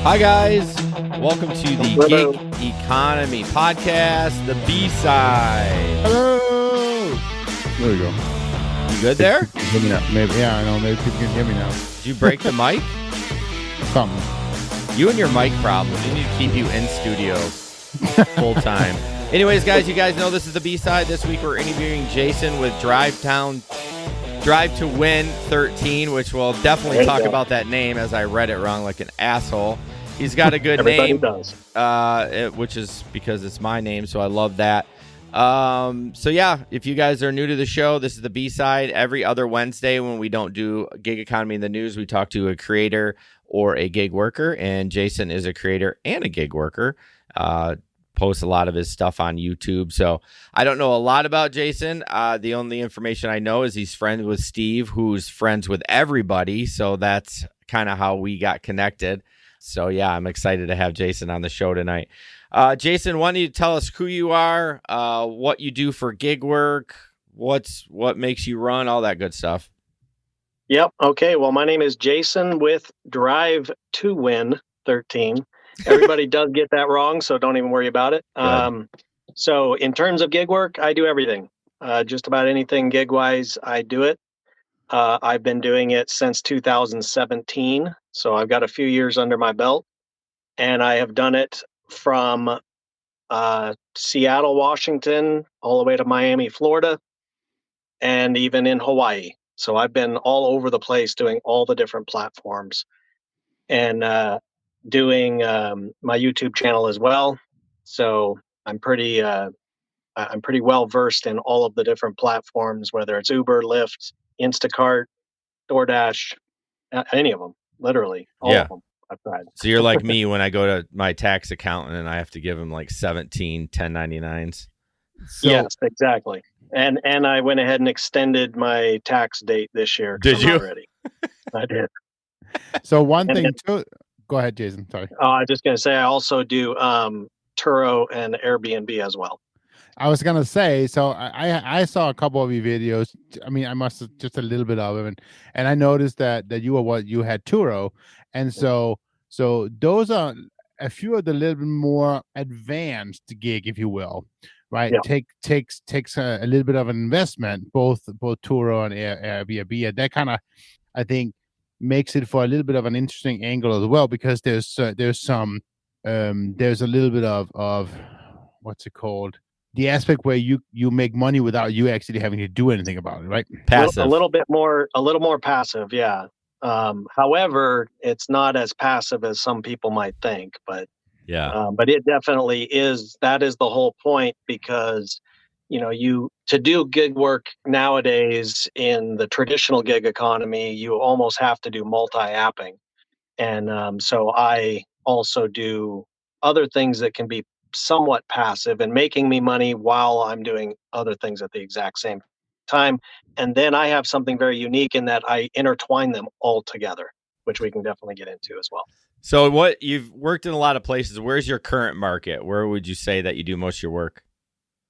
Hi, guys. Welcome to the Hello. Gig Economy Podcast, the B-side. Hello. There we go. You good there? People can hear me now. Maybe, yeah, I know. Maybe people can hear me now. Did you break the mic? Something. You and your mic problems. We need to keep you in studio full time. Anyways, guys, you guys know this is the B-side. This week we're interviewing Jason with Drivetowin13, which we'll definitely talk about that name as I read it wrong like an asshole. He's got a good Everybody name, does. which is because it's my name, so I love that. So yeah, if you guys are new to the show, this is the B-side. Every other Wednesday when we don't do Gig Economy in the News, we talk to a creator or a gig worker, and Jason is a creator and a gig worker. Posts a lot of his stuff on YouTube. So I don't know a lot about Jason. The only information I know is he's friends with Steve, who's friends with everybody. So that's kind of how we got connected. So yeah, I'm excited to have Jason on the show tonight. Jason, why don't you tell us who you are, what you do for gig work, what makes you run, all that good stuff. Yep. Okay. Well, my name is Jason with Drivetowin13. Everybody does get that wrong, so don't even worry about it. So in terms of gig work, I do everything. Just about anything gig-wise, I do it. I've been doing it since 2017, so I've got a few years under my belt. And I have done it from Seattle, Washington, all the way to Miami, Florida, and even in Hawaii. So I've been all over the place doing all the different platforms and doing my YouTube channel as well. So I'm pretty well versed in all of the different platforms, whether it's Uber, Lyft, Instacart, DoorDash, any of them, literally all of them. I've tried. So you're like me when I go to my tax accountant and I have to give him like 17 1099s. Yes, exactly. And I went ahead and extended my tax date this year. Did you? Already. I did. So one thing too. Go ahead, Jason. Sorry. I was just going to say I also do Turo and Airbnb as well. I was gonna say. So I saw a couple of your videos. I mean, I must have just a little bit of them, and I noticed that you had Turo, and so those are a few of the little bit more advanced gig, if you will. Right, yeah. takes a little bit of an investment, both Turo and Airbnb, and that kind of, I think, makes it for a little bit of an interesting angle as well, because there's a little bit of what's it called, the aspect where you make money without you actually having to do anything about it, right? Passive, a little more passive, yeah. However, it's not as passive as some people might think, but. Yeah. But it definitely is. That is the whole point, because, to do gig work nowadays in the traditional gig economy, you almost have to do multi-apping. And so I also do other things that can be somewhat passive and making me money while I'm doing other things at the exact same time. And then I have something very unique in that I intertwine them all together, which we can definitely get into as well. So you've worked in a lot of places. Where's your current market? Where would you say that you do most of your work?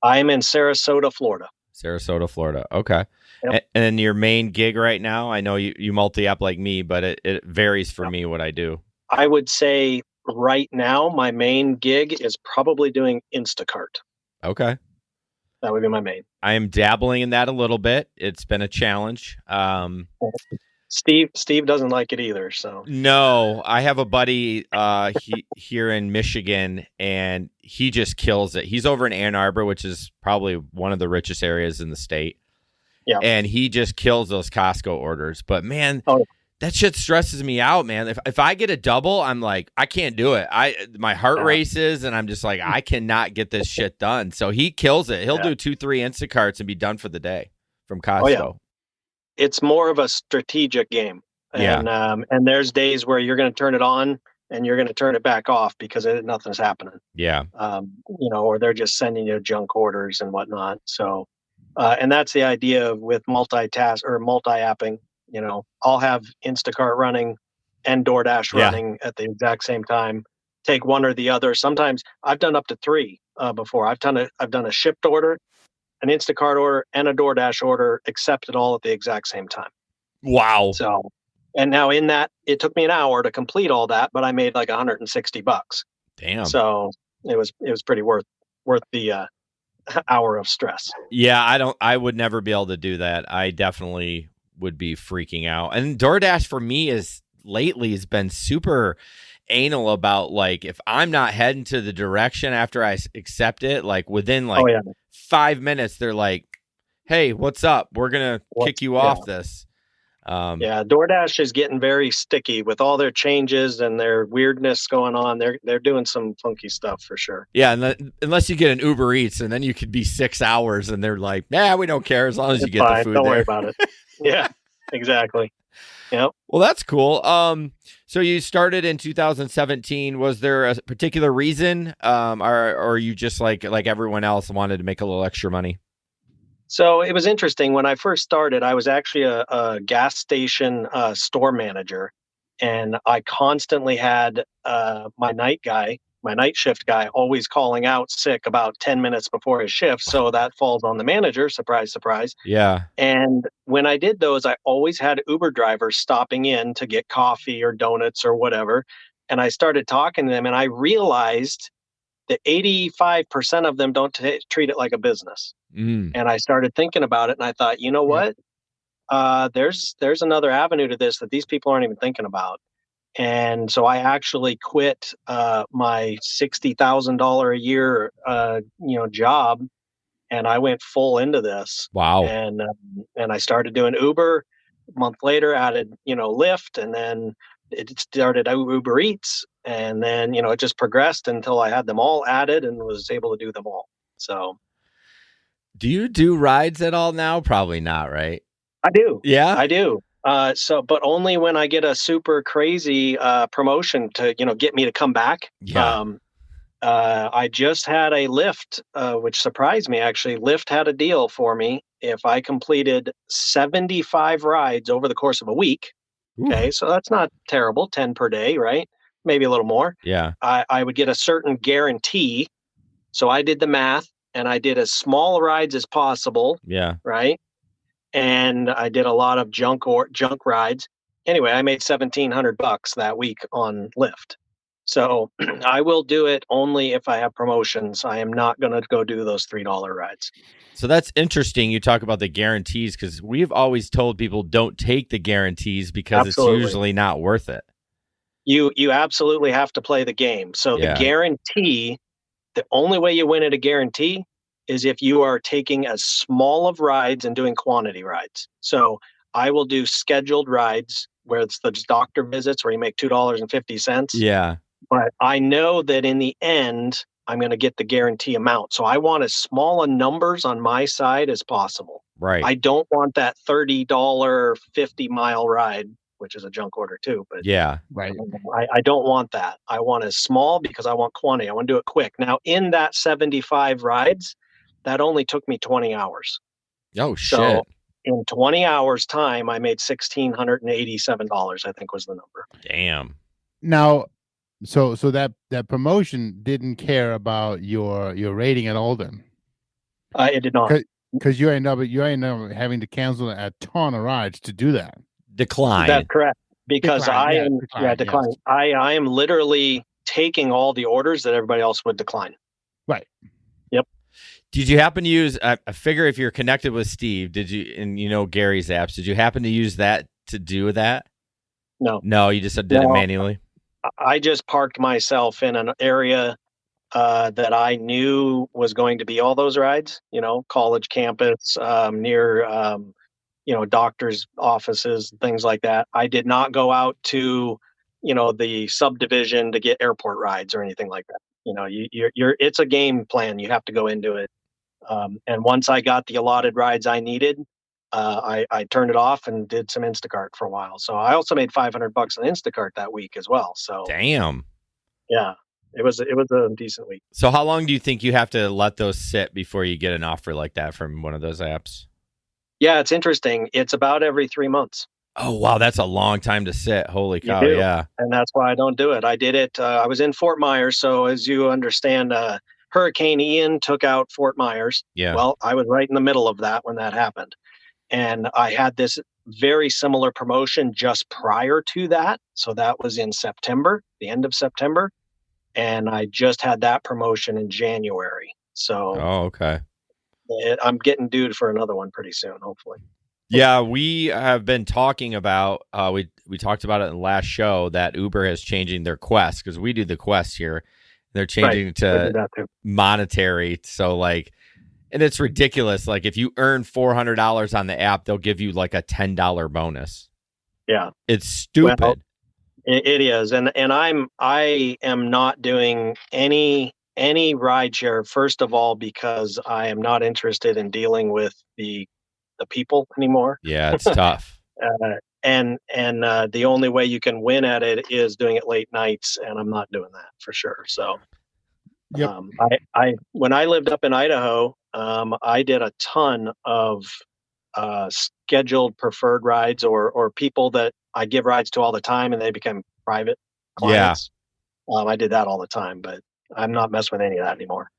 I'm in Sarasota, Florida. Sarasota, Florida. Okay. Yep. And your main gig right now, I know you multi-app like me, but it varies for me what I do. I would say right now, my main gig is probably doing Instacart. Okay. That would be my main. I am dabbling in that a little bit. It's been a challenge. Steve doesn't like it either. So no, I have a buddy here in Michigan, and he just kills it. He's over in Ann Arbor, which is probably one of the richest areas in the state. Yeah, and he just kills those Costco orders. But man, that shit stresses me out, man. If I get a double, I'm like, I can't do it. My heart races, and I'm just like, I cannot get this shit done. So he kills it. He'll do 2-3 Instacarts and be done for the day from Costco. Oh, yeah. It's more of a strategic game. And, and there's days where you're going to turn it on and you're going to turn it back off because nothing's happening. Yeah. Or they're just sending you junk orders and whatnot. So, and that's the idea with multitask or multi-apping. I'll have Instacart running and DoorDash running at the exact same time. Take one or the other. Sometimes I've done up to 3 before. I've done a shipped order, an Instacart order, and a DoorDash order, accepted all at the exact same time. Wow. So And now in that, it took me an hour to complete all that, but I made like $160. Damn. So it was pretty worth the hour of stress. Yeah, I would never be able to do that. I definitely would be freaking out. And DoorDash for me is lately has been super anal about, like, if I'm not heading to the direction after I accept it, like within 5 minutes, they're like, hey, what's up? We're going to kick you off this. DoorDash is getting very sticky with all their changes and their weirdness going on. They're doing some funky stuff for sure. Yeah, and unless you get an Uber Eats, and then you could be 6 hours, and they're like, we don't care as long as you get the food. Don't worry about it. Yeah, exactly. Yep. Well, that's cool. So you started in 2017. Was there a particular reason, or you just like everyone else wanted to make a little extra money? So it was interesting. When I first started, I was actually a gas station store manager, and I constantly had my night shift guy, always calling out sick about 10 minutes before his shift. So that falls on the manager. Surprise, surprise. Yeah. And when I did those, I always had Uber drivers stopping in to get coffee or donuts or whatever. And I started talking to them, and I realized that 85% of them don't treat it like a business. And I started thinking about it, and I thought, you know what? There's another avenue to this that these people aren't even thinking about. And so I actually quit my $60,000 a year job, and I went full into this. Wow. And I started doing Uber. A month later, added Lyft, and then it started Uber Eats, and then it just progressed until I had them all added and was able to do them all. So. Do you do rides at all now? Probably not, right? I do. Yeah, I do. But only when I get a super crazy promotion to, get me to come back. Yeah. I just had a Lyft, which surprised me, actually. Lyft had a deal for me if I completed 75 rides over the course of a week. Ooh. Okay, so that's not terrible, 10 per day, right? Maybe a little more. Yeah. I would get a certain guarantee. So I did the math, and I did as small rides as possible. Yeah. Right. And I did a lot of junk rides. Anyway, I made $1,700 that week on Lyft. So I will do it only if I have promotions. I am not going to go do those $3 rides. So that's interesting. You talk about the guarantees, because we've always told people don't take the guarantees because Absolutely. It's usually not worth it. You absolutely have to play the game. So the guarantee, the only way you win at a guarantee is if you are taking as small of rides and doing quantity rides. So I will do scheduled rides where it's the doctor visits where you make $2.50. Yeah. But I know that in the end, I'm going to get the guarantee amount. So I want as small a numbers on my side as possible. Right. I don't want that $30 50-mile ride, which is a junk order too. But yeah, right. I don't want that. I want as small because I want quantity. I want to do it quick. Now, in that 75 rides, that only took me 20 hours. Oh, shit. So in 20 hours time, I made $1,687, I think was the number. Damn. Now, so that promotion didn't care about your rating at all then? It did not. Because you end up having to cancel a ton of rides to do that. Decline. That's correct. Because decline. Yes. I am literally taking all the orders that everybody else would decline. Right. Yep. Did you happen to use, I figure if you're connected with Steve, and Gary's apps, did you happen to use that to do that? No, you just did it manually? I just parked myself in an area that I knew was going to be all those rides, college campus, near, doctors' offices, things like that. I did not go out to, the subdivision to get airport rides or anything like that. It's a game plan. You have to go into it. And once I got the allotted rides I needed, I turned it off and did some Instacart for a while. So I also made $500 on Instacart that week as well. So damn. Yeah, it was a decent week. So how long do you think you have to let those sit before you get an offer like that from one of those apps? Yeah, it's interesting. It's about every 3 months. Oh, wow. That's a long time to sit. Holy cow. Yeah. And that's why I don't do it. I did it. I was in Fort Myers. So as you understand, Hurricane Ian took out Fort Myers. Yeah. Well, I was right in the middle of that when that happened. And I had this very similar promotion just prior to that. So that was in September, the end of September. And I just had that promotion in January. So okay. I'm getting due for another one pretty soon, hopefully. Yeah, we have been talking about, we talked about it in the last show that Uber is changing their Quest, because we do the Quest here. They're changing to monetary. So like, and it's ridiculous. Like if you earn $400 on the app, they'll give you like a $10 bonus. Yeah. It's stupid. Well, it is. And I am not doing any rideshare, first of all, because I am not interested in dealing with the people anymore. Yeah, it's tough. And the only way you can win at it is doing it late nights, and I'm not doing that for sure. So, yep. I when I lived up in Idaho, I did a ton of scheduled preferred rides or people that I give rides to all the time, and they become private clients. Yeah. I did that all the time, but I'm not messing with any of that anymore.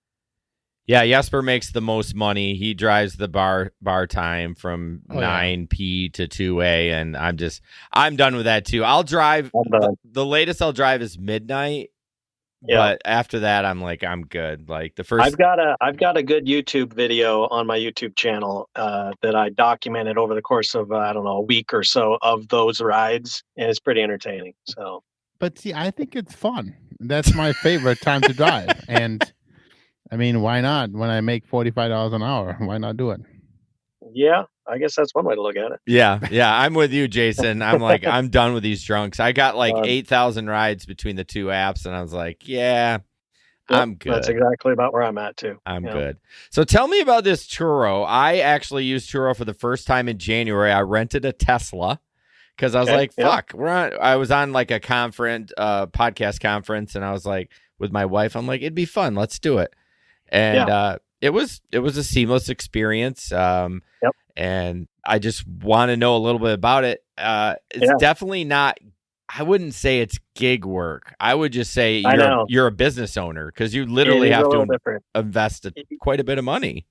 Yeah, Jesper makes the most money. He drives the bar time from 9 p to 2 a, and I'm done with that too. I'll drive. The latest I'll drive is midnight. Yeah. But after that, I'm good. Like the first, I've got a good YouTube video on my YouTube channel that I documented over the course of a week or so of those rides, and it's pretty entertaining. So, but see, I think it's fun. That's my favorite time to drive, and I mean, why not? When I make $45 an hour, why not do it? Yeah, I guess that's one way to look at it. Yeah, I'm with you, Jason. I'm like, I'm done with these drunks. I got like 8,000 rides between the two apps, and I was like, I'm good. That's exactly about where I'm at too. I'm good. So tell me about this Turo. I actually used Turo for the first time in January. I rented a Tesla because I was like, fuck, I was on like a podcast conference, and I was like, with my wife, I'm like, it'd be fun. Let's do it. And it was a seamless experience. And I just want to know a little bit about it. It's definitely not, I wouldn't say it's gig work. I would just say you're a business owner, because you literally have to invest quite a bit of money.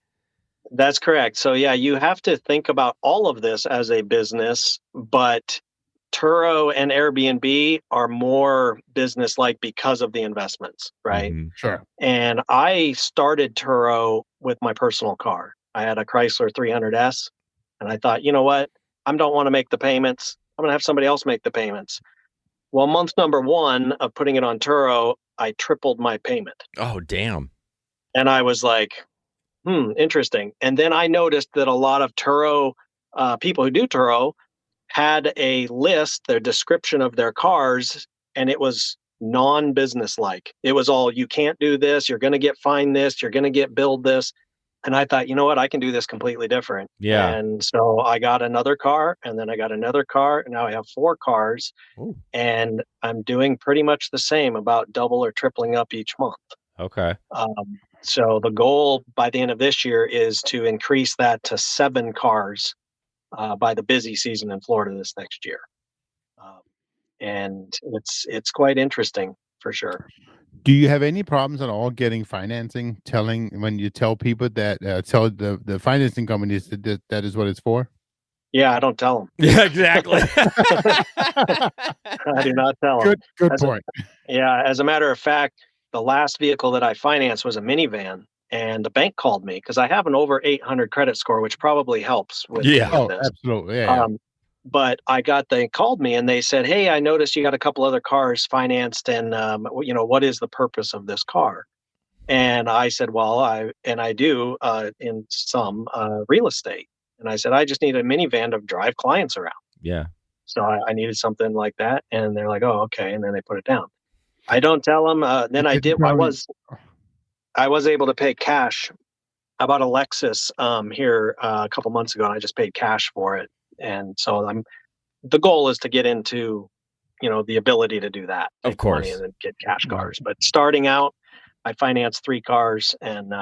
That's correct. So you have to think about all of this as a business, but Turo and Airbnb are more business-like because of the investments, right? Mm-hmm. Sure. And I started Turo with my personal car. I had a Chrysler 300S, and I thought, you know what? I don't want to make the payments. I'm going to have somebody else make the payments. Well, month number 1 of putting it on Turo, I tripled my payment. Oh, damn. And I was like, interesting. And then I noticed that a lot of Turo people who do Turo had a list, their description of their cars, and it was non-business-like. It was all, you can't do this, you're going to get fined this, you're going to get billed this. And I thought, you know what, I can do this completely different. Yeah. And so I got another car, and then I got another car, and now I have 4 cars. Ooh. And I'm doing pretty much the same, about double or tripling up each month. Okay. So the goal by the end of this year is to increase that to 7 cars by the busy season in Florida this next year. And it's quite interesting for sure. Do you have any problems at all getting financing, when you tell people that, tell the financing companies that is what it's for? Yeah, I don't tell them. Yeah, exactly. I do not tell them. Good point. As a matter of fact, the last vehicle that I financed was a minivan. And the bank called me because I have an over 800 credit score, which probably helps with this. Absolutely. Yeah. But they called me and they said, "Hey, I noticed you got a couple other cars financed, and what is the purpose of this car?" And I said, "Well, I do in some real estate." And I said, "I just need a minivan to drive clients around." Yeah. So I needed something like that, and they're like, "Oh, okay," and then they put it down. I don't tell them. Then I did. I was able to pay cash. I bought a Lexus here a couple months ago, and I just paid cash for it. And so the goal is to get into, the ability to do that. Of course. And then get cash cars. But starting out, I financed 3 cars, and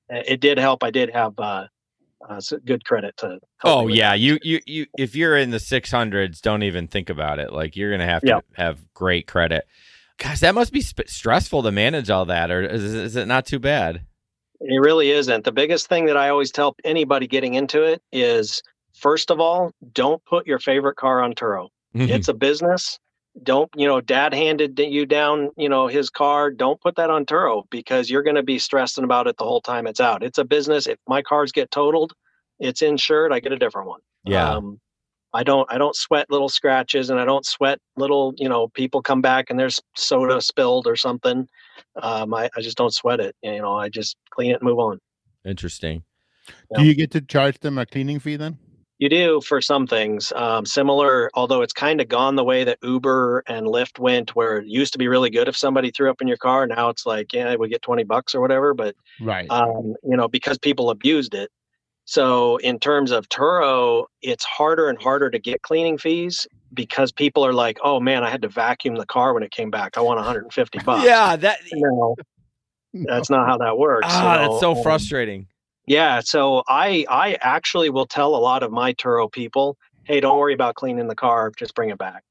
it did help. I did have good credit to help. Oh yeah, you if you're in the 600s, don't even think about it. Like, you're gonna have to have great credit. Gosh, that must be stressful to manage all that, or is it not too bad? It really isn't. The biggest thing that I always tell anybody getting into it is first of all, don't put your favorite car on Turo. It's a business. Don't, dad handed you down, his car. Don't put that on Turo because you're going to be stressing about it the whole time it's out. It's a business. If my cars get totaled, it's insured. I get a different one. Yeah. I don't sweat little scratches, and I don't sweat little, people come back and there's soda spilled or something. I just don't sweat it. I just clean it and move on. Interesting. Do you get to charge them a cleaning fee then? You do for some things. Similar, although it's kind of gone the way that Uber and Lyft went, where it used to be really good if somebody threw up in your car. Now it's like, yeah, we get $20 or whatever. But right, because people abused it. So in terms of Turo, it's harder and harder to get cleaning fees because people are like, oh man, I had to vacuum the car when it came back. I want $150. Yeah, that's not how that works. That's so frustrating. Yeah, so I actually will tell a lot of my Turo people, hey, don't worry about cleaning the car, just bring it back.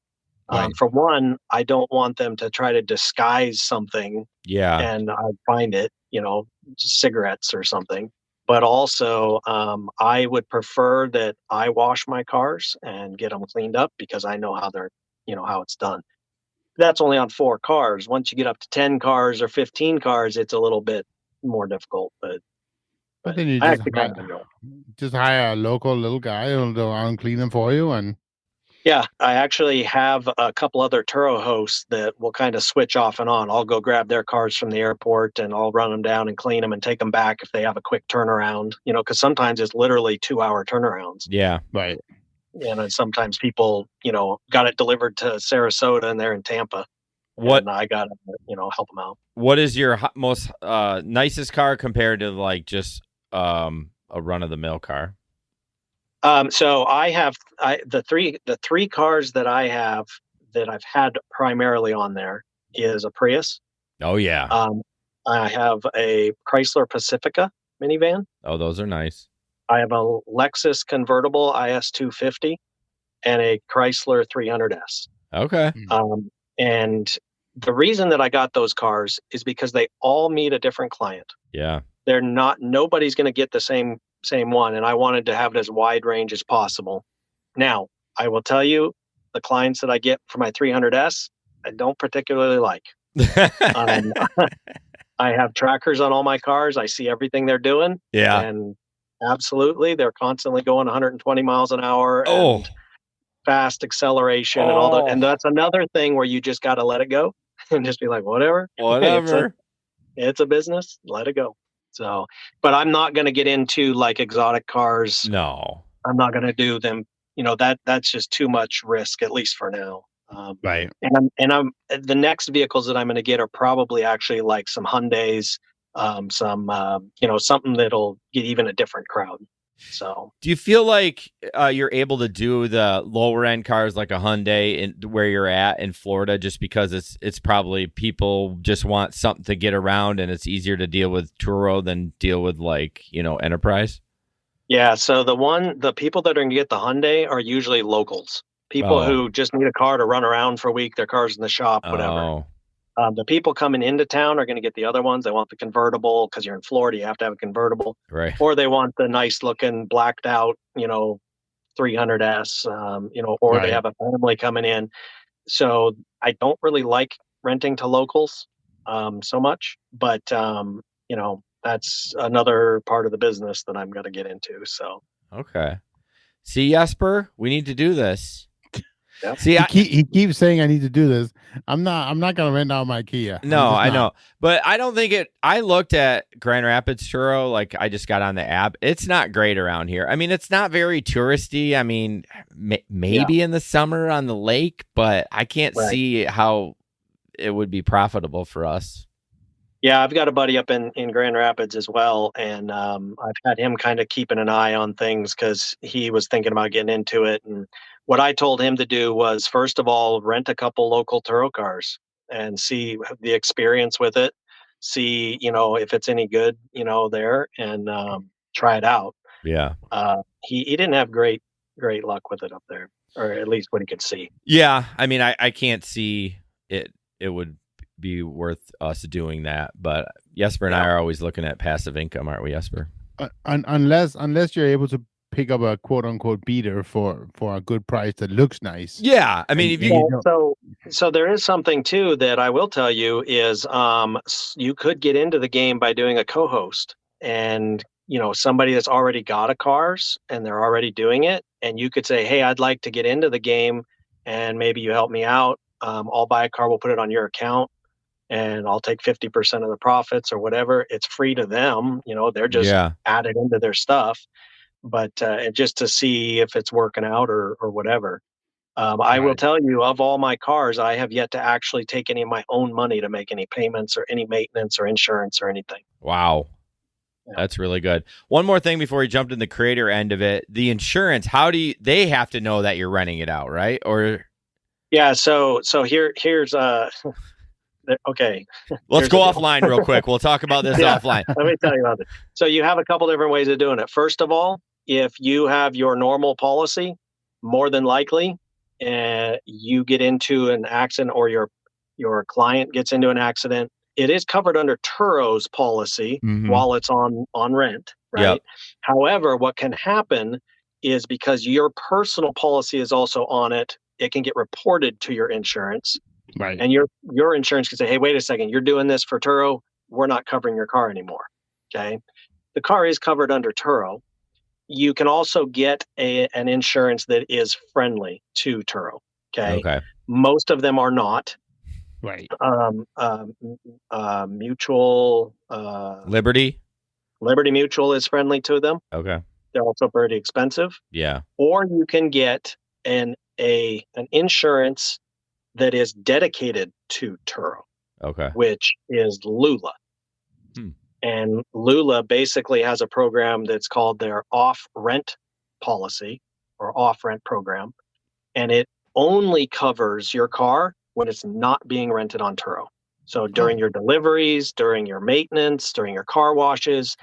Right. For one, I don't want them to try to disguise something. Yeah. And I find it, just cigarettes or something. But also, I would prefer that I wash my cars and get them cleaned up because I know how they're, how it's done. That's only on 4 cars. Once you get up to 10 cars or 15 cars, it's a little bit more difficult. But then you just hire a local little guy who'll go out and clean them for you. And yeah, I actually have a couple other Turo hosts that will kind of switch off and on. I'll go grab their cars from the airport and I'll run them down and clean them and take them back if they have a quick turnaround, because sometimes it's literally 2-hour turnarounds. Yeah. Right. And sometimes people, got it delivered to Sarasota and they're in Tampa. And I got to, help them out. What is your most nicest car compared to like just a run-of-the-mill car? So I have the three cars that I have that I've had primarily on there is a Prius. Oh yeah. I have a Chrysler Pacifica minivan. Oh, those are nice. I have a Lexus convertible IS 250 and a Chrysler 300S. Okay. And the reason that I got those cars is because they all meet a different client. Yeah. Nobody's going to get the same one. And I wanted to have it as wide range as possible. Now, I will tell you, the clients that I get for my 300S, I don't particularly like. I have trackers on all my cars. I see everything they're doing. Yeah. And absolutely, they're constantly going 120 miles an hour and fast acceleration and all that. And that's another thing where you just got to let it go and just be like, whatever. It's a business. Let it go. So, but I'm not going to get into like exotic cars. No, I'm not going to do them. That's just too much risk, at least for now. Right. And I'm the next vehicles that I'm going to get are probably actually like some Hyundais, something that'll get even a different crowd. So, do you feel like you're able to do the lower end cars like a Hyundai where you're at in Florida, just because it's probably people just want something to get around and it's easier to deal with Turo than deal with like, Enterprise? Yeah. So the people that are going to get the Hyundai are usually locals, people who just need a car to run around for a week, their car's in the shop, whatever. The people coming into town are going to get the other ones. They want the convertible because you're in Florida. You have to have a convertible. Right. Or they want the nice looking blacked out, 300S, or right. They have a family coming in. So I don't really like renting to locals so much. But, that's another part of the business that I'm going to get into. So. Okay. See, Jesper, we need to do this. Yep. See, he keeps saying I need to do this. I'm not gonna rent out my Kia. No, I know, but I don't think it. I looked at Grand Rapids Turo, like I just got on the app. It's not great around here. I mean, it's not very touristy. I mean, maybe in the summer on the lake, but I can't see how it would be profitable for us. Yeah, I've got a buddy up in Grand Rapids as well, and I've had him kind of keeping an eye on things because he was thinking about getting into it. And what I told him to do was, first of all, rent a couple local Turo cars and see the experience with it, see, if it's any good, there, and try it out. Yeah. He didn't have great luck with it up there, or at least what he could see. Yeah, I mean, I can't see it would be worth us doing that, but Jesper and I are always looking at passive income, aren't we, Jesper? Unless you're able to pick up a quote unquote beater for a good price that looks nice. Yeah, I mean, if you so there is something too that I will tell you is you could get into the game by doing a co-host, and somebody that's already got a cars and they're already doing it, and you could say, hey, I'd like to get into the game and maybe you help me out. I'll buy a car, we'll put it on your account, and I'll take 50% of the profits or whatever. It's free to them, they're just added into their stuff, but just to see if it's working out or whatever. I will tell you, of all my cars, I have yet to actually take any of my own money to make any payments or any maintenance or insurance or anything. Wow. Yeah. That's really good. One more thing before we jumped in the creator end of it, the insurance, they have to know that you're renting it out, right? Or yeah, so here's okay. Let's go offline real quick. We'll talk about this offline. Let me tell you about it. So you have a couple different ways of doing it. First of all, if you have your normal policy, more than likely, you get into an accident or your client gets into an accident, it is covered under Turo's policy while it's on rent, right? Yep. However, what can happen is because your personal policy is also on it, it can get reported to your insurance. Right. And your insurance can say, hey, wait a second, you're doing this for Turo, we're not covering your car anymore. Okay. The car is covered under Turo. You can also get an insurance that is friendly to Turo. Okay. Most of them are not. Right. Mutual. Liberty Mutual is friendly to them. Okay. They're also pretty expensive. Yeah. Or you can get an insurance that is dedicated to Turo. Okay. Which is Lula. And Lula basically has a program that's called their off-rent policy or off-rent program. And it only covers your car when it's not being rented on Turo. So during your deliveries, during your maintenance, during your car washes,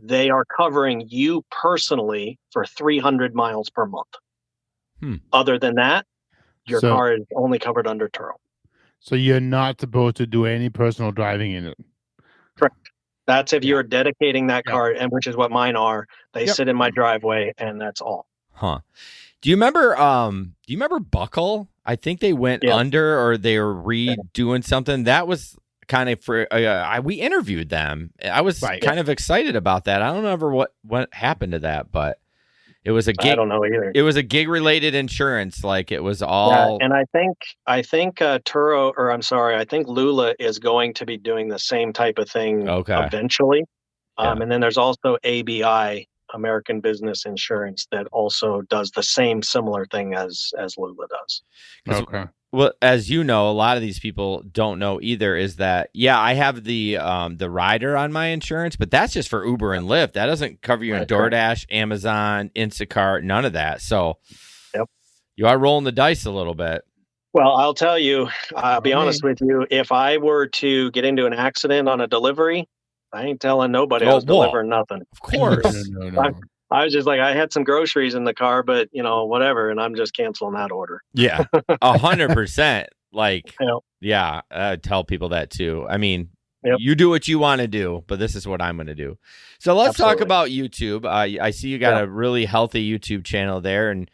they are covering you personally for 300 miles per month. Other than that, your car is only covered under Turo. So you're not supposed to do any personal driving in it. Correct. That's if you're dedicating that car, and which is what mine are. They sit in my driveway, and that's all. Huh. Do you remember Buckle? I think they went under, or they were redoing something. That was kind of for we interviewed them. I was kind of excited about that. I don't know what happened to that, but it was a gig. I don't know either. It was a gig related insurance. Like it was all. Yeah, and I think Turo, or I'm sorry, I think Lula is going to be doing the same type of thing eventually. And then there's also ABI, American Business Insurance, that also does the same similar thing as Lula does. Okay. Well, as you know, a lot of these people don't know either, is that, I have the rider on my insurance, but that's just for Uber and Lyft. That doesn't cover you in DoorDash, Amazon, Instacart, none of that. So you are rolling the dice a little bit. Well, I'll tell you, I'll be honest with you. If I were to get into an accident on a delivery, I ain't telling nobody I was delivering nothing. Of course. No. I was just like, I had some groceries in the car, but whatever, and I'm just canceling that order. Yeah, 100%. Like, I tell people that too. I mean, you do what you want to do, but this is what I'm going to do. So let's talk about YouTube. I see you got a really healthy YouTube channel there, and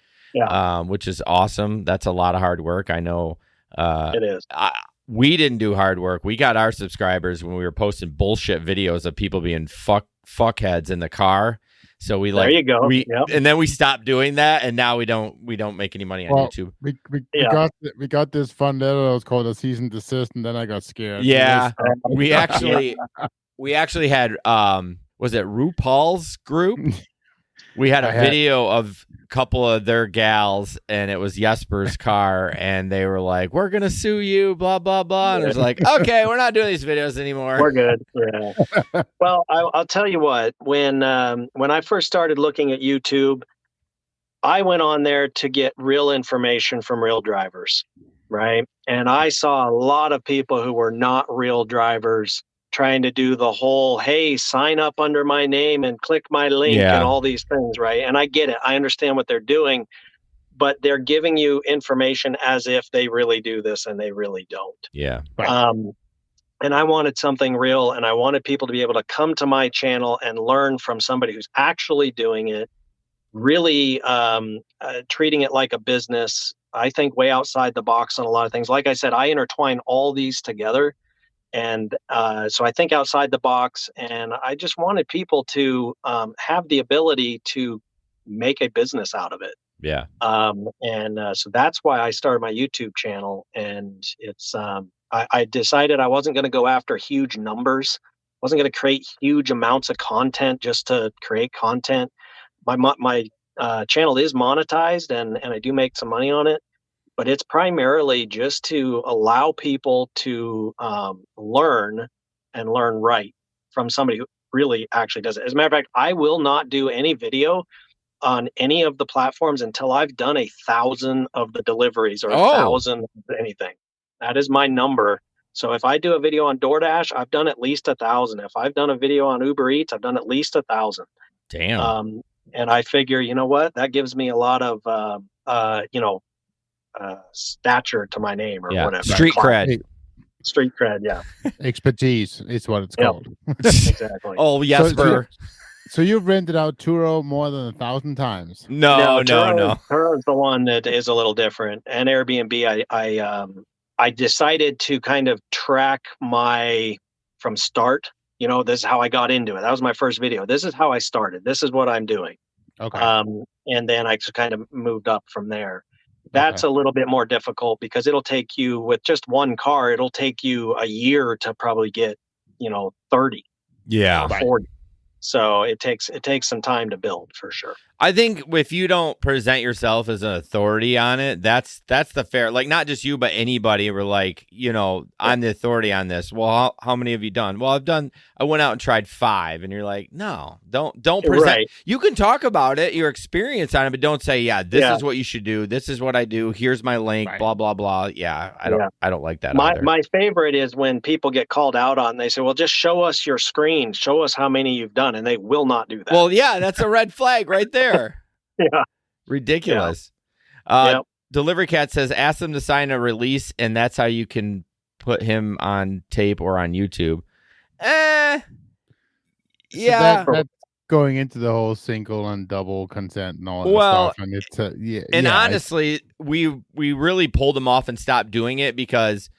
which is awesome. That's a lot of hard work. I know. It is. We didn't do hard work. We got our subscribers when we were posting bullshit videos of people being fuckheads in the car. So we there you go. And then we stopped doing that, and now we don't make any money on YouTube. We got this fun letter that was called a cease and desist, and then I got scared. Yeah, we actually had was it RuPaul's group? We had a video of a couple of their gals, and it was Jesper's car, and they were like, "We're gonna sue you," blah blah blah. And it was like, "Okay, we're not doing these videos anymore. We're good." Yeah. Well, I'll tell you what. When I first started looking at YouTube, I went on there to get real information from real drivers, right? And I saw a lot of people who were not real drivers trying to do the whole, hey, sign up under my name and click my link and all these things, right? And I get it. I understand what they're doing, but they're giving you information as if they really do this, and they really don't. Yeah. And I wanted something real, and I wanted people to be able to come to my channel and learn from somebody who's actually doing it, really treating it like a business. I think way outside the box on a lot of things. Like I said, I intertwine all these together. And so I think outside the box, and I just wanted people to have the ability to make a business out of it. Yeah. So that's why I started my YouTube channel. And it's I decided I wasn't going to go after huge numbers. Wasn't going to create huge amounts of content just to create content. My channel is monetized, and I do make some money on it. But it's primarily just to allow people to learn and learn right from somebody who really actually does it. As a matter of fact, I will not do any video on any of the platforms until I've done 1,000 of the deliveries or 1,000 of anything. That is my number. So if I do a video on DoorDash, I've done at least 1,000. If I've done a video on Uber Eats, I've done at least 1,000. Damn. And I figure, you know what? That gives me a lot of, stature to my name or whatever. Street cred. Street cred, yeah. Expertise is what it's called. Exactly. Oh, yes, sir. So you've rented out Turo more than 1,000 times? No. Turo's the one that is a little different. And Airbnb, I decided to kind of track from start. This is how I got into it. That was my first video. This is how I started. This is what I'm doing. Okay. And then I just kind of moved up from there. That's a little bit more difficult because it'll take you, with just one car, it'll take you a year to probably get, 30. Yeah. 40. So it takes some time to build for sure. I think if you don't present yourself as an authority on it, that's the fair, like not just you, but anybody. We're like, I'm the authority on this. Well, how many have you done? Well, I went out and tried 5, and you're like, no, don't present. Right. You can talk about it, your experience on it, but don't say, this is what you should do. This is what I do. Here's my link, blah, blah, blah. Yeah. I don't like that. My favorite is when people get called out on, they say, well, just show us your screen. Show us how many you've done. And they will not do that. Well, yeah, that's a red flag right there. Yeah. Ridiculous. Yeah. Delivery Cat says, ask them to sign a release, and that's how you can put him on tape or on YouTube. Yeah. That's going into the whole single and double consent and all that stuff. And it's honestly, we really pulled him off and stopped doing it because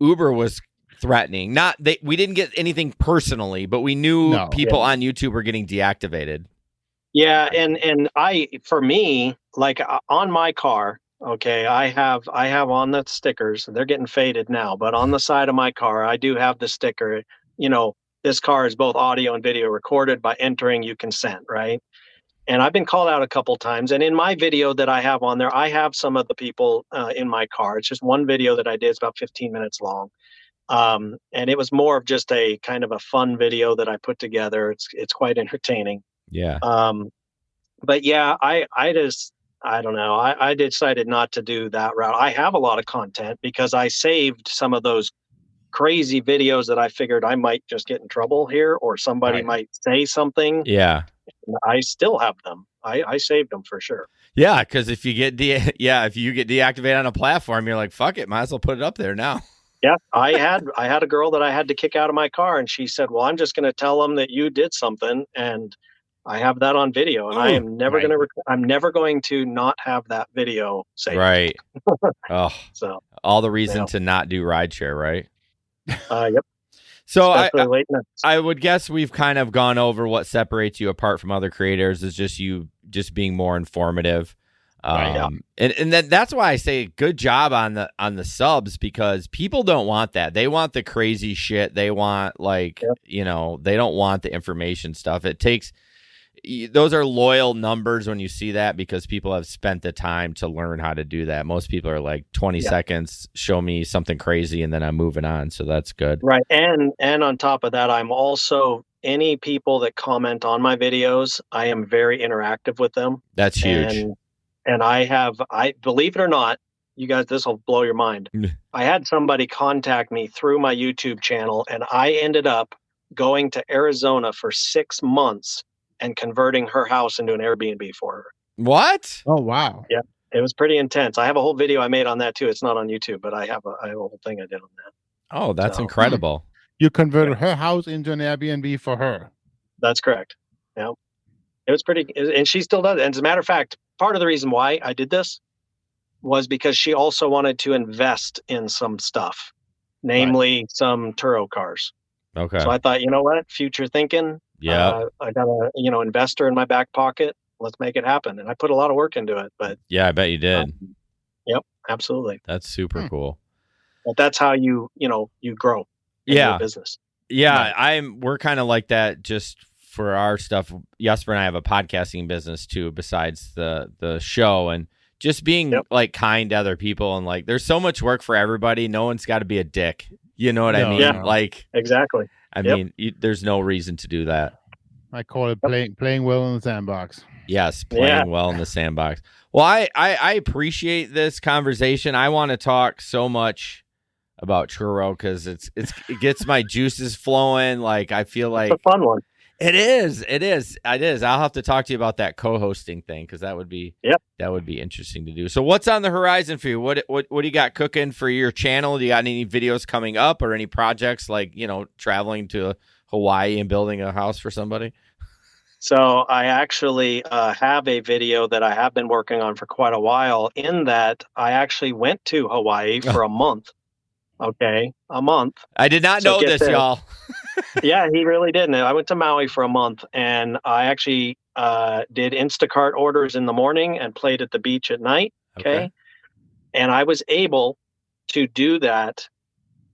Uber was threatening. We didn't get anything personally, but we knew people on YouTube were getting deactivated. Yeah, and for me, like on my car, okay, I have on the stickers. They're getting faded now, but on the side of my car, I do have the sticker. This car is both audio and video recorded. By entering, you consent, right? And I've been called out a couple times. And in my video that I have on there, I have some of the people in my car. It's just one video that I did. It's about 15 minutes long. And it was more of just a kind of a fun video that I put together. It's quite entertaining. Yeah. But yeah, I don't know. I decided not to do that route. I have a lot of content because I saved some of those crazy videos that I figured I might just get in trouble here or somebody might say something. Yeah. I still have them. I saved them for sure. Yeah. Cause if you get deactivated on a platform, you're like, fuck it. Might as well put it up there now. Yeah, I had a girl that I had to kick out of my car, and she said, "Well, I'm just going to tell them that you did something," and I have that on video, and I am never going to. I'm never going to not have that video saved. Right. Oh, so all the reason to not do rideshare, right? Yep. So I would guess we've kind of gone over what separates you apart from other creators is just being more informative. And that's why I say good job on the subs, because people don't want that. They want the crazy shit. They want they don't want the information stuff. Those are loyal numbers when you see that, because people have spent the time to learn how to do that. Most people are like 20 seconds, show me something crazy, and then I'm moving on. So that's good. Right. And on top of that, I'm also, any people that comment on my videos, I am very interactive with them. That's huge. And I believe it or not, you guys, this will blow your mind. I had somebody contact me through my YouTube channel, and I ended up going to Arizona for 6 months and converting her house into an Airbnb for her. What? Oh, wow. Yeah, it was pretty intense. I have a whole video I made on that too. It's not on YouTube, but I have a whole thing I did on that. Oh, that's incredible. You converted her house into an Airbnb for her. That's correct. Yeah. It was pretty, and she still does it. And as a matter of fact, part of the reason why I did this was because she also wanted to invest in some stuff, namely some Turo cars. Okay. So I thought, you know what, future thinking. Yeah. I got a investor in my back pocket. Let's make it happen. And I put a lot of work into it. But yeah, I bet you did. Yep, absolutely. That's super cool. But that's how you grow in your business. Yeah, we're kind of like that just for our stuff. Jesper and I have a podcasting business too, besides the show, and just being like kind to other people, and like there's so much work for everybody. No one's got to be a dick. You know what I mean? Yeah, like exactly. I mean, there's no reason to do that. I call it playing well in the sandbox. Yes, playing well in the sandbox. Well, I appreciate this conversation. I want to talk so much about Turo because it gets my juices flowing. Like I feel like it's a fun one. It is. I'll have to talk to you about that co-hosting thing because that would be interesting to do. So what's on the horizon for you? What do you got cooking for your channel? Do you got any videos coming up or any projects like, traveling to Hawaii and building a house for somebody? So I actually have a video that I have been working on for quite a while, in that I actually went to Hawaii for a month. Okay, a month. I did not know this, y'all. Yeah, he really didn't. I went to Maui for a month, and I actually did Instacart orders in the morning and played at the beach at night. Okay. And I was able to do that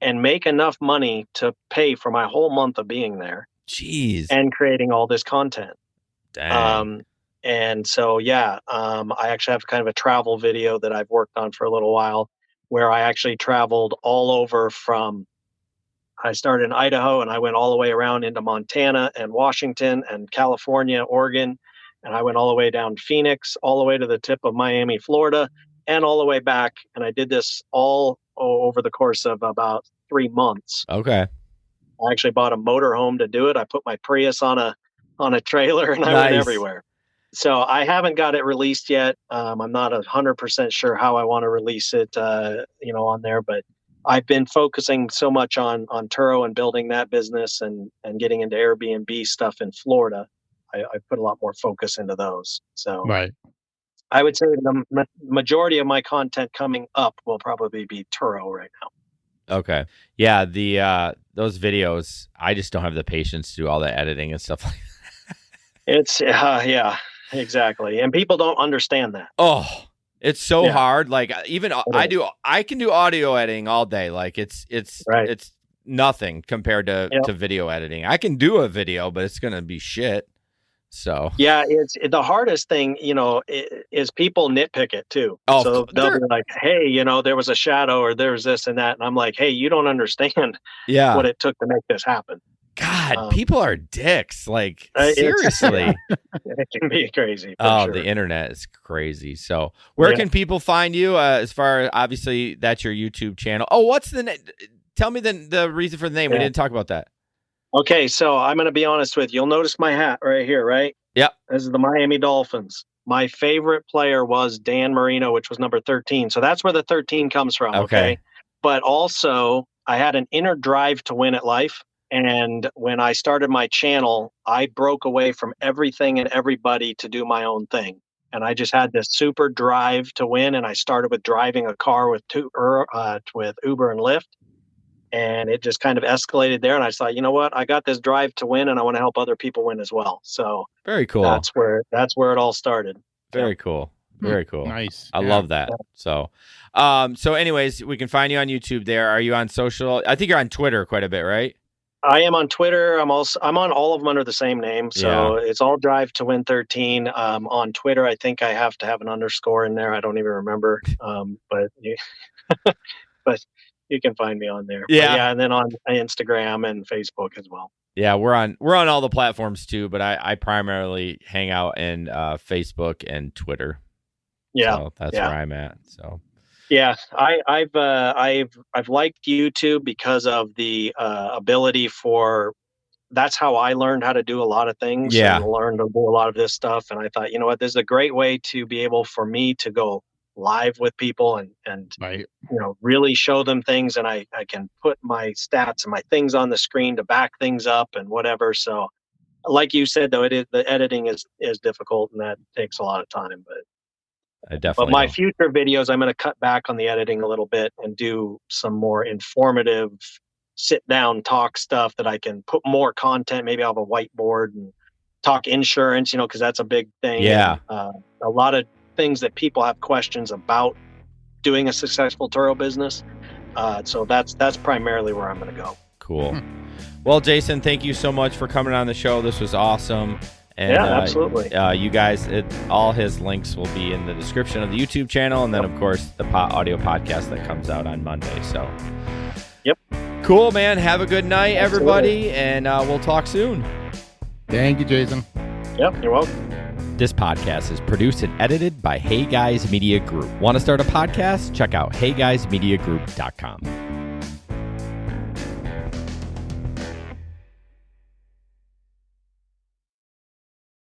and make enough money to pay for my whole month of being there. Jeez. And creating all this content. Dang. And so, I actually have kind of a travel video that I've worked on for a little while, where I actually traveled all over I started in Idaho and I went all the way around into Montana and Washington and California, Oregon. And I went all the way down Phoenix, all the way to the tip of Miami, Florida, and all the way back. And I did this all over the course of about 3 months. Okay. I actually bought a motorhome to do it. I put my Prius on a trailer and I went everywhere. So I haven't got it released yet. I'm not 100% sure how I want to release it, on there, but I've been focusing so much on Turo and building that business and getting into Airbnb stuff in Florida. I put a lot more focus into those. So I would say the majority of my content coming up will probably be Turo right now. Okay. Yeah. Those videos, I just don't have the patience to do all the editing and stuff like that. It's exactly. And people don't understand that. Oh, it's so hard. Like even I can do audio editing all day. Like it's nothing compared to video editing. I can do a video, but it's going to be shit. So it's the hardest thing, is people nitpick it too. Oh, so they'll be like, hey, there was a shadow or there's this and that. And I'm like, hey, you don't understand what it took to make this happen. God, people are dicks. Like seriously, it can be crazy. Sure. The internet is crazy. So where can people find you? As far as obviously that's your YouTube channel. Oh, what's the name? Tell me the reason for the name. We didn't talk about that. Okay, so I'm going to be honest with you. You'll notice my hat right here, right? Yep. This is the Miami Dolphins. My favorite player was Dan Marino, which was number 13. So that's where the 13 comes from. Okay. But also, I had an inner drive to win at life. And when I started my channel, I broke away from everything and everybody to do my own thing. And I just had this super drive to win. And I started with driving a car with Uber and Lyft. And it just kind of escalated there. And I thought, you know what? I got this drive to win and I want to help other people win as well. So very cool. That's where it all started. Very cool. Very cool. Nice. I love that. So anyways, we can find you on YouTube there. Are you on social? I think you're on Twitter quite a bit, right? I am on Twitter. I'm on all of them under the same name. So it's all Drive to Win 13. On Twitter, I think I have to have an underscore in there. I don't even remember. But you can find me on there. Yeah. And then on Instagram and Facebook as well. Yeah, we're on all the platforms too, but I primarily hang out in Facebook and Twitter. Yeah. So that's where I'm at. So yeah, I've liked YouTube because of the ability for. That's how I learned how to do a lot of things. Yeah, and learned to do a lot of this stuff, and I thought, you know what, this is a great way to be able for me to go live with people and really show them things, and I can put my stats and my things on the screen to back things up and whatever. So like you said, though, the editing is difficult, and that takes a lot of time. I definitely. But my know. future videos, I'm going to cut back on the editing a little bit and do some more informative sit down talk stuff that I can put more content. Maybe I'll have a whiteboard and talk insurance, because that's a big thing. Yeah. And, a lot of things that people have questions about doing a successful Turo business. So that's primarily where I'm going to go. Cool. Well, Jason, thank you so much for coming on the show. This was awesome. And, yeah, absolutely. You guys, all his links will be in the description of the YouTube channel, and then of course the audio podcast that comes out on Monday. So, yep. Cool, man. Have a good night, Absolutely. everybody, and we'll talk soon. Thank you, Jason. Yep, you're welcome. This podcast is produced and edited by Hey Guys Media Group. Want to start a podcast? Check out heyguysmediagroup.com.